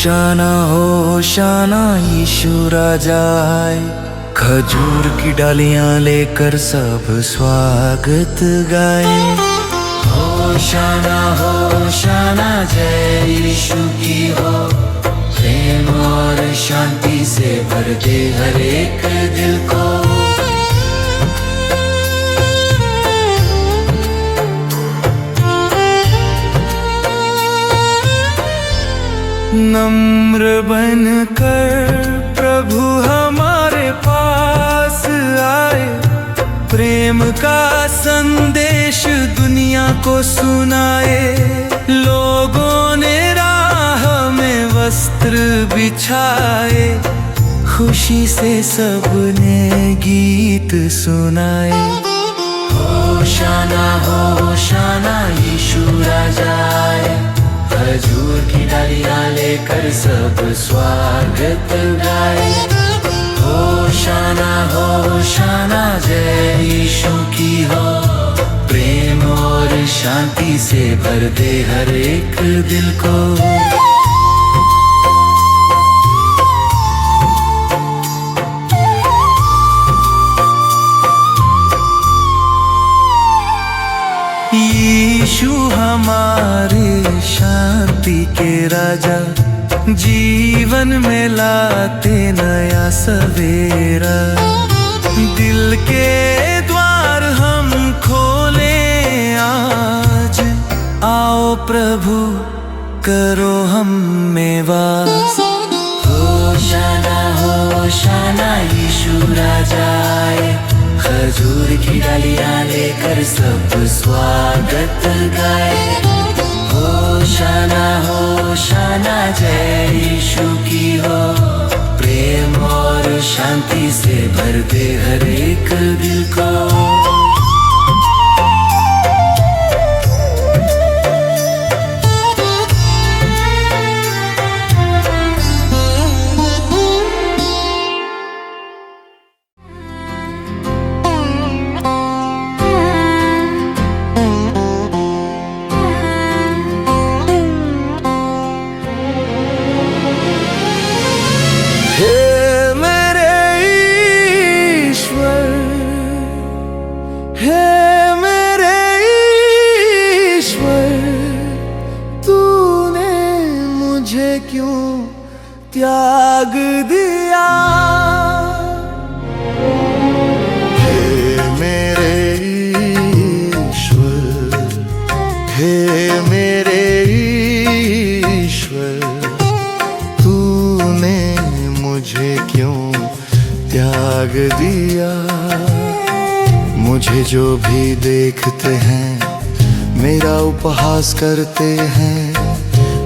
होशाना यीशु राजा आए। खजूर की डालियां लेकर सब स्वागत गाए। होशाना जय यीशु की हो। प्रेम और शांति से भर दे हर एक दिल को। नम्र बनकर प्रभु हमारे पास आए। प्रेम का संदेश दुनिया को सुनाए। लोगों ने राह में वस्त्र बिछाए। खुशी से सबने गीत सुनाए। होशाना यीशु राजा आए। खजूर की डालियां लेकर सब स्वागत गाए। होशाना जय यीशु की हो। प्रेम और शांति से भर दे हर एक दिल को। यीशु हमारे शांति के राजा, जीवन में लाते नया सवेरा। दिल के द्वार हम खोले आज। आओ प्रभु करो हम में वास। होशाना यीशु राजा आए। खजूर की डालियां लेकर सब स्वागत गाए। होशाना जय यीशु की हो। प्रेम और शांति से भर दे हर एक दिल को। त्याग दिया। हे मेरे ईश्वर, हे मेरे ईश्वर, तूने मुझे क्यों त्याग दिया। मुझे जो भी देखते हैं मेरा उपहास करते हैं।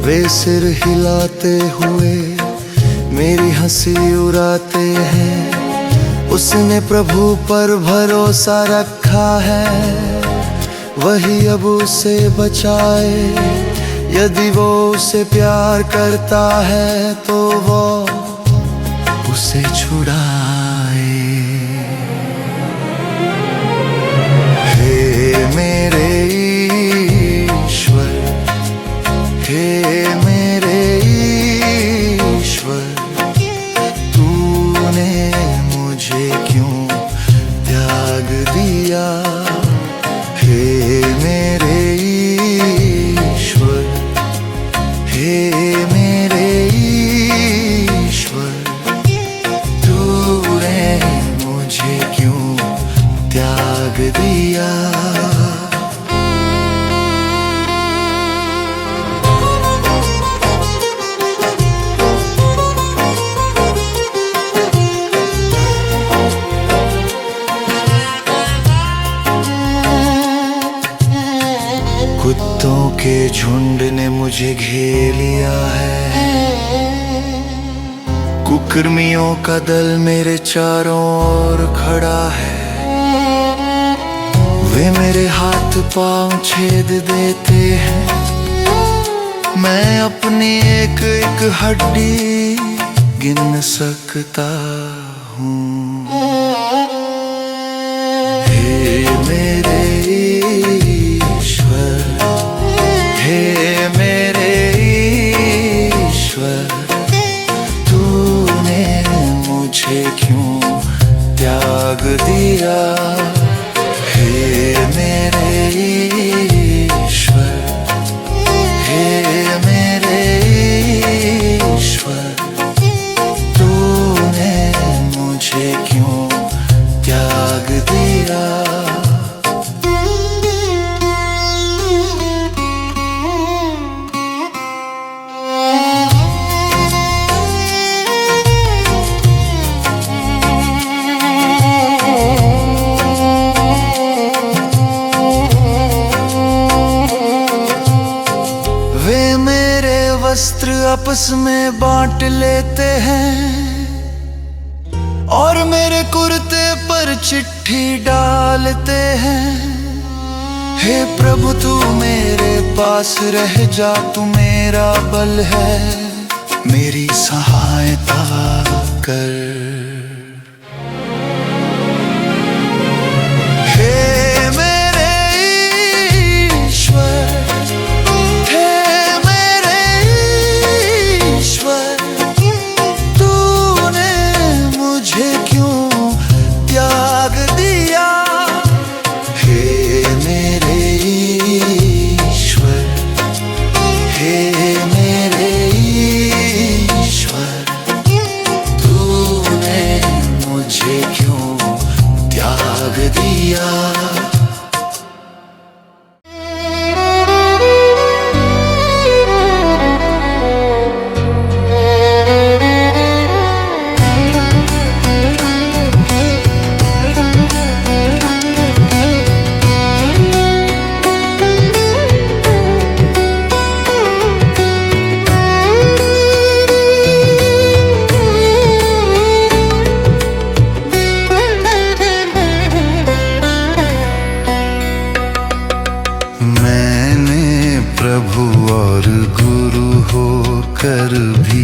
वे सिर हिलाते हुए मेरी हंसी उड़ाते हैं। उसने प्रभु पर भरोसा रखा है, वही अब उसे बचाए। यदि वो उसे प्यार करता है तो वो उसे छुड़ाए। हे मेरे ईश्वर, हे मेरे ईश्वर, तूने मुझे क्यों त्याग दिया। हे मेरे ईश्वर, हे मेरे ईश्वर, तूने मुझे क्यों त्याग दिया। कुत्तों के झुंड ने मुझे घेर लिया है। कुकर्मियों का दल मेरे चारों ओर खड़ा है। वे मेरे हाथ पांव छेद देते हैं। मैं अपनी एक एक हड्डी गिन सकता हूँ। हे मेरे ईश्वर, हे मेरे ईश्वर, वस्त्र आपस में बांट लेते हैं और मेरे कुर्ते पर चिट्ठी डालते हैं। हे प्रभु तू मेरे पास रह जा, तू मेरा बल है, मेरी सहायता कर। प्रभु और गुरु होकर भी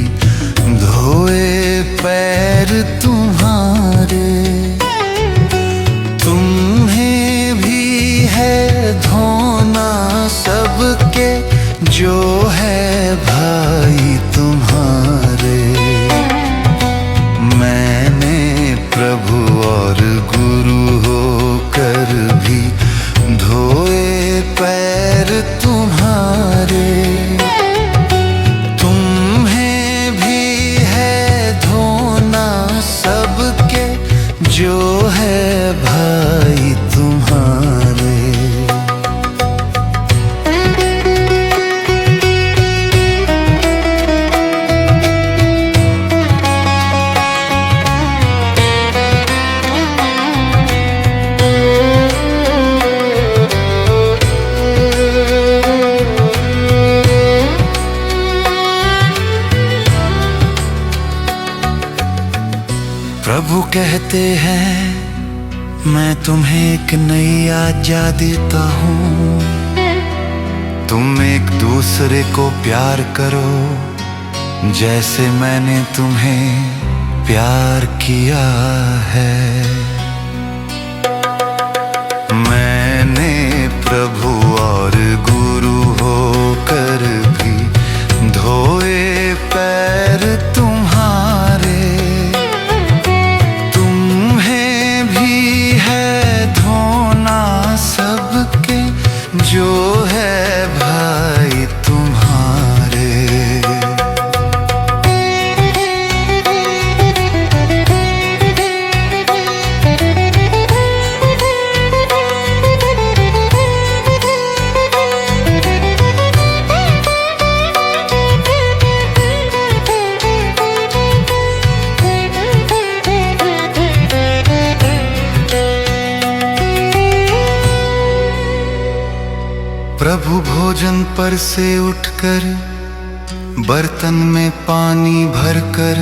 धोए पैर तुम्हारे, तुम्हें भी है धोना सबके जो है भाई तुम्हारे। मैंने प्रभु और गुरु होकर भी धोए पैर तुम्हारे, तुम्हें भी है धोना सबके जो है भाई तुम्हारे। प्रभु कहते हैं मैं तुम्हें एक नई आज्ञा देता हूँ, तुम एक दूसरे को प्यार करो जैसे मैंने तुम्हें प्यार किया है। मैंने प्रभु और गुरु होकर भी धोए पैर तुम्हारे, सबके जो है भाई तुम्हारे। प्रभु भोजन पर से उठकर बर्तन में पानी भरकर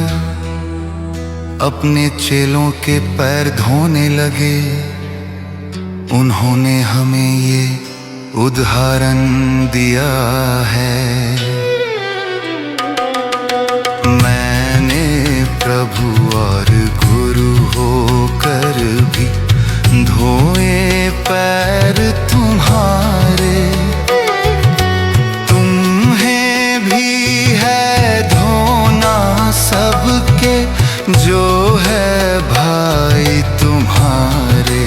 अपने चेलों के पैर धोने लगे। उन्होंने हमें ये उदाहरण दिया है। मैंने प्रभु और गुरु होकर भी धोए पैर तुम्हारे, सबके जो है भाई तुम्हारे।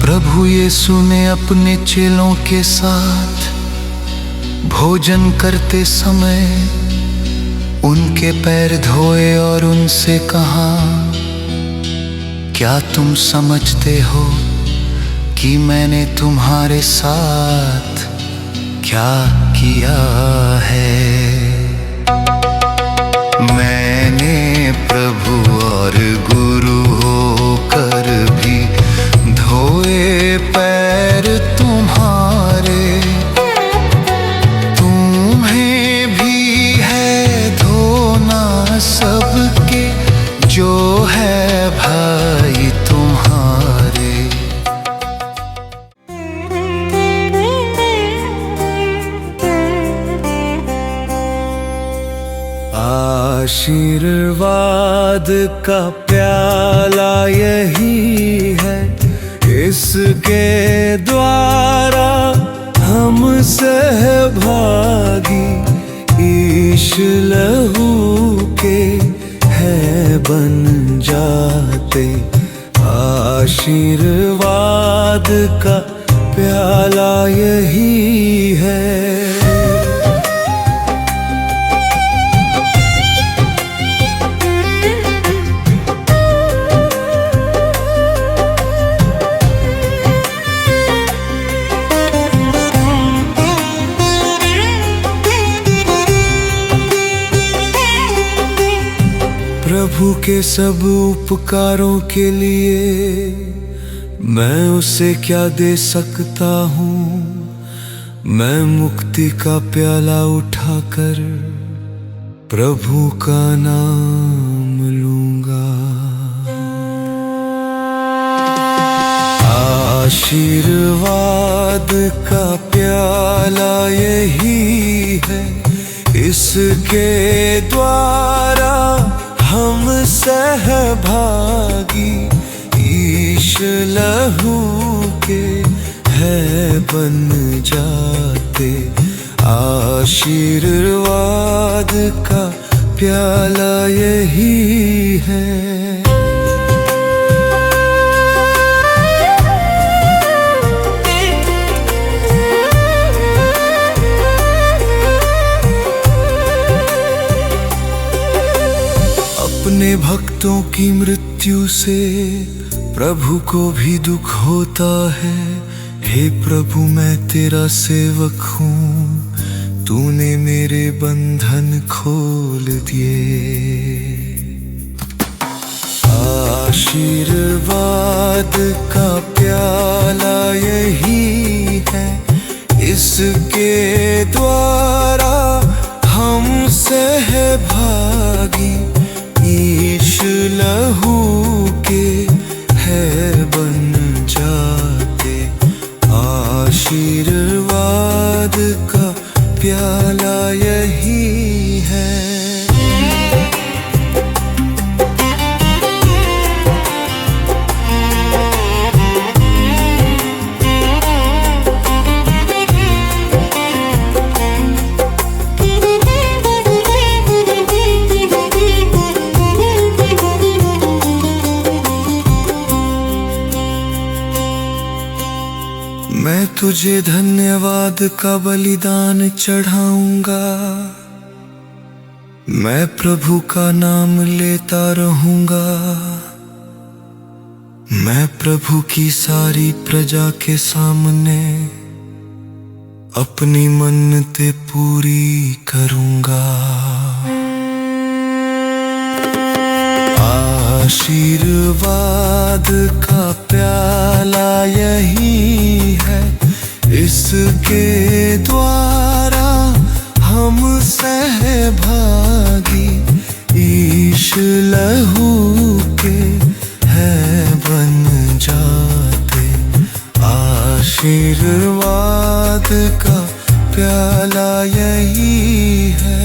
प्रभु यीशु ने अपने चेलों के साथ भोजन करते समय उनके पैर धोए और उनसे कहा क्या तुम समझते हो कि मैंने तुम्हारे साथ क्या किया है? मैंने प्रभु और गुरु होकर भी धोए पैर तुम्हारे। तुम्हें भी है धोना सबके जो है भाई तुम्हारे। आशीर्वाद का प्याला यही है, इसके द्वारा हम सहभागी ईश लहू के हैं बन जाते। आशीर्वाद का प्याला यही है। प्रभु के सब उपकारों के लिए मैं उसे क्या दे सकता हूँ? मैं मुक्ति का प्याला उठाकर प्रभु का नाम लूंगा। आशीर्वाद का प्याला यही है, इसके द्वारा हम सहभागी ईश लहू के हैं बन जाते। आशीर्वाद का प्याला यही है। अपने भक्तों की मृत्यु से प्रभु को भी दुख होता है। हे प्रभु मैं तेरा सेवक हूँ, तूने मेरे बंधन खोल दिए। आशीर्वाद का प्याला यही है, इसके द्वारा हम सहभागी ईश लहू के हैं बन जाते। आशीर्वाद का प्याला यही है। मैं तुझे धन्यवाद का बलिदान चढ़ाऊंगा। मैं प्रभु का नाम लेता रहूंगा। मैं प्रभु की सारी प्रजा के सामने अपनी मन्नतें पूरी करूंगा। आशीर्वाद का प्याला यही है, इसके द्वारा हम सहभागी ईश लहू के हैं बन जाते। आशीर्वाद का प्याला यही है।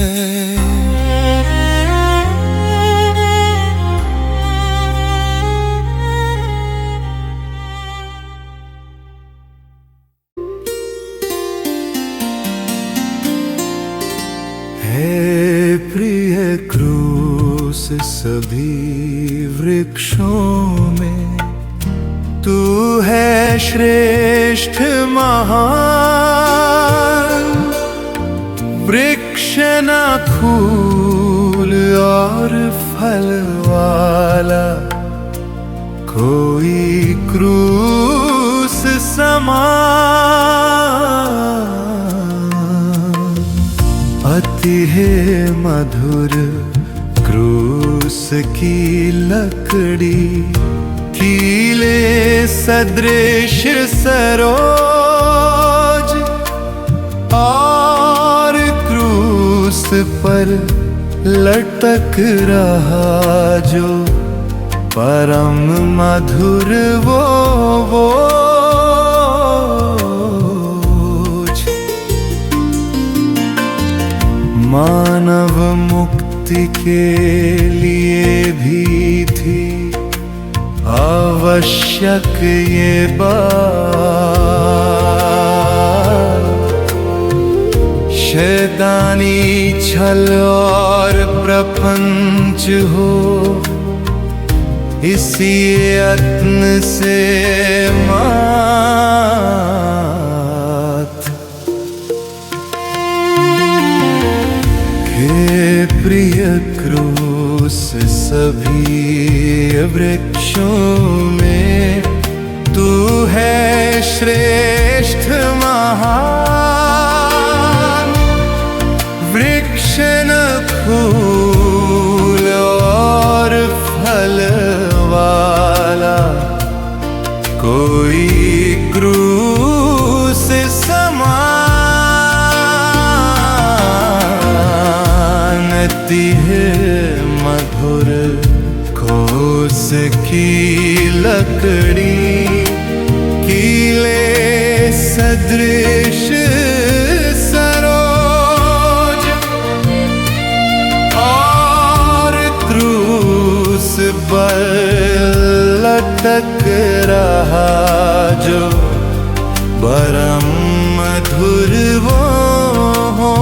प्रिय क्रूस सभी वृक्षों में तू है श्रेष्ठ महान। वृक्ष न फूल और फल वाला समान। अति है मधुर क्रूस की लकड़ी, कीले सदृश सरोज, और क्रूस पर लटक रहा जो परम मधुर वो बोझ। मानव मुक्ति के लिए भी थी आवश्यक ये बात। शैतानी छल और प्रपंच हो, इसी यत्न से मात। हे प्रिय क्रूस सभी वृक्षों में तू है श्रेष्ठ महान। वृक्ष न फूल और फल वाला, कोई क्रूस समान। अति है मधुर क्रूस की लकड़ी, कीले सदृश सरोज, और क्रूस पर लटक रहा जो परम मधुर वो बोझ।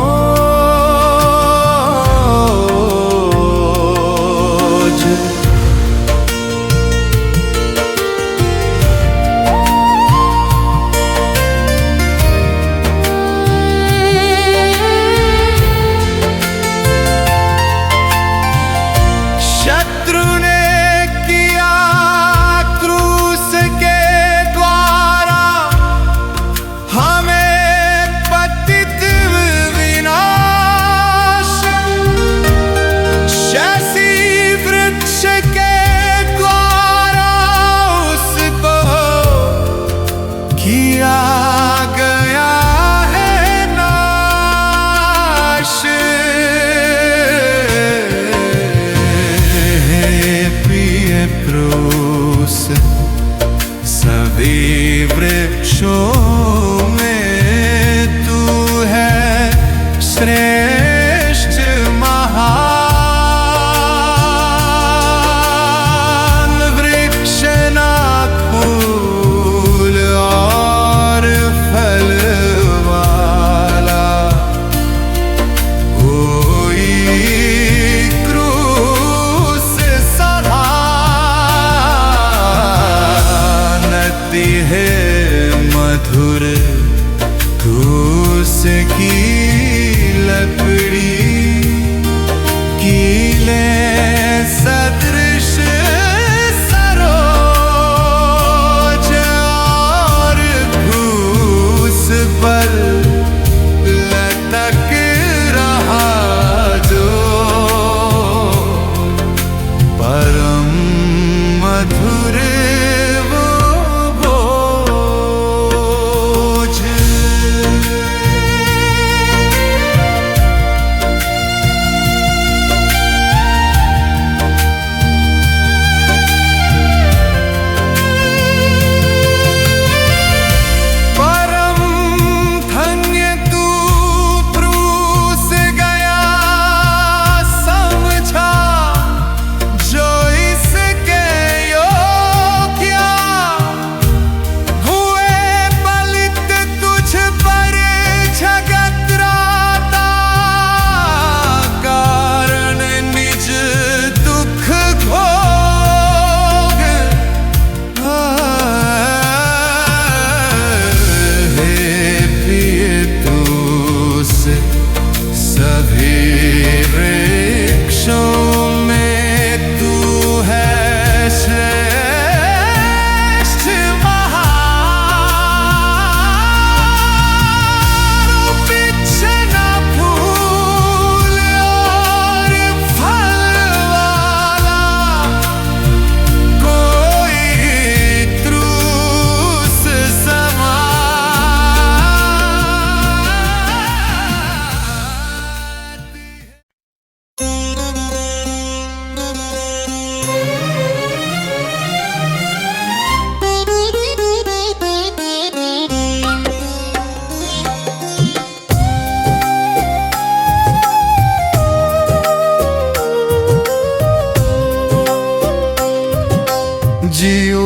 शत्रु ने किया क्रूस के द्वारा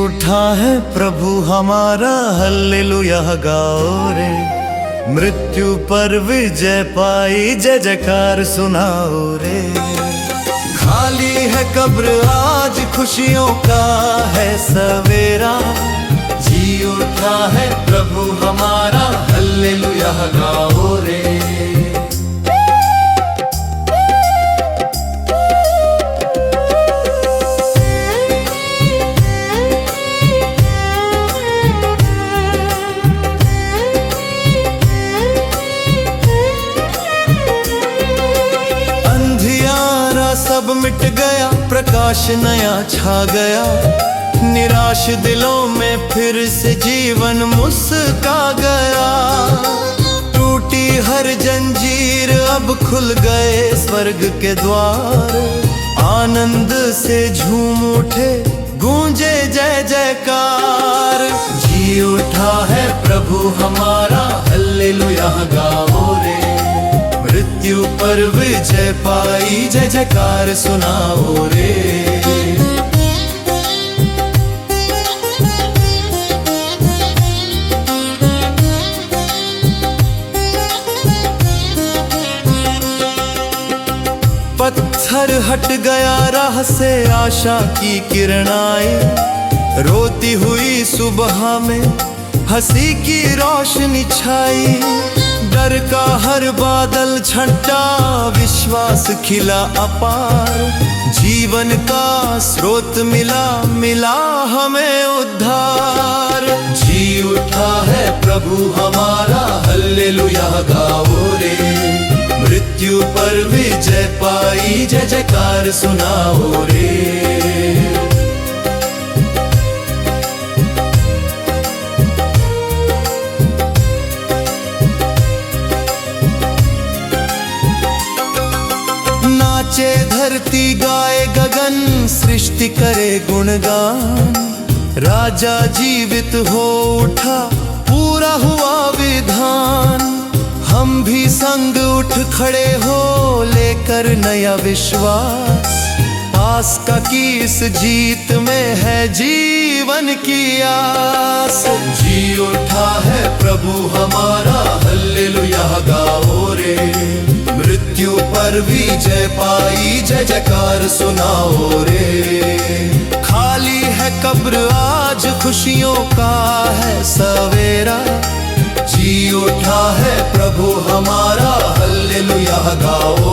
उठा है प्रभु हमारा, हल्लेलुया गाओ रे। मृत्यु पर विजय पाई, जय जयकार सुनाओ रे। खाली है कब्र आज, खुशियों का है सवेरा। जी उठा है प्रभु हमारा, हल्लेलुया गाओ रे। सब मिट गया, प्रकाश नया छा गया। निराश दिलों में फिर से जीवन मुस्का गया। टूटी हर जंजीर, अब खुल गए स्वर्ग के द्वार। आनंद से झूम उठे, गूंजे जय जयकार। जी उठा है प्रभु हमारा, हल्लेलुया गाओ रे। मृत्यु पर विजय पाई, जय जयकार सुनाओ रे। पत्थर हट गया राह से, आशा की किरण आई। रोती हुई सुबह में हंसी की रोशनी छाई। डर का हर बादल छंटा, विश्वास खिला अपार। जीवन का स्रोत मिला, मिला हमें उद्धार। जी उठा है प्रभु हमारा, हल्लेलुया गाओ रे। मृत्यु पर विजय पाई, जय जयकार सुनाओ रे। नाचे धरती गाए गगन, सृष्टि करे गुणगान। राजा जीवित हो उठा, पूरा हुआ विधान। हम भी संग उठ खड़े हो, लेकर नया विश्वास। आस्का की इस जीत में है जीवन की आस। जी उठा है प्रभु हमारा, हल्लेलुया गाओ रे। मृत्यु पर विजय पाई, जय जयकार सुनाओ रे। खाली है कब्र आज, खुशियों का है सवेरा। जी उठा है प्रभु हमारा, हल्लेलुया गाओ